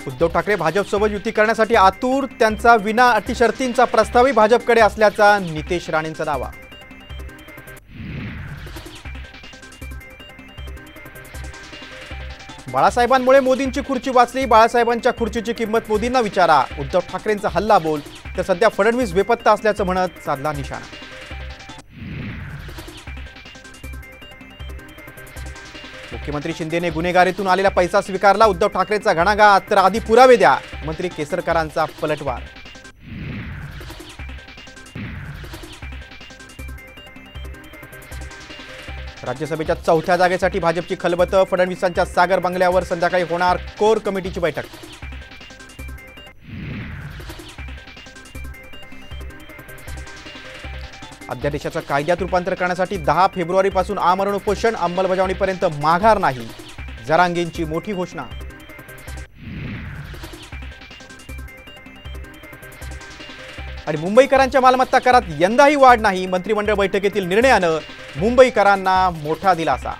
उद्धव ठाकरे भाजपसोबत युती करण्यासाठी आतुर, त्यांचा विना अटी शर्तींचा प्रस्तावही भाजपकडे असल्याचा नितेश राणेंचा दावा। बाळासाहेबांमुळे मोदींची खुर्ची वाचली, बाळासाहेबांच्या खुर्चीची किंमत मोदींना विचारा। उद्धव ठाकरेंचा हल्ला बोल, तर सध्या फडणवीस बेपत्ता असल्याचं म्हणत साधला निशाणा। मुख्यमंत्री शिंदेने गुन्हेगारीतून आलेला पैसा स्वीकारला, उद्धव ठाकरेंचा घणाघात, तर आधी पुरावे द्या, मंत्री केसरकरांचा पलटवार। राज्यसभेच्या चौथ्या जागेसाठी भाजपची खलबत, फडणवीसांच्या सागर बंगल्यावर संध्याकाळी होणार कोर कमिटीची बैठक। अध्यादेशाचं कायद्यात रूपांतर करण्यासाठी 10 फेब्रुवारीपासून आमरण उपोषण, अंमलबजावणीपर्यंत माघार नाही, जरांगेंची मोठी घोषणा। आणि मुंबईकरांच्या मालमत्ता करात यंदाही वाढ नाही, मंत्रिमंडळ बैठकीतील निर्णयानं मुंबईकरांना मोठा दिलासा।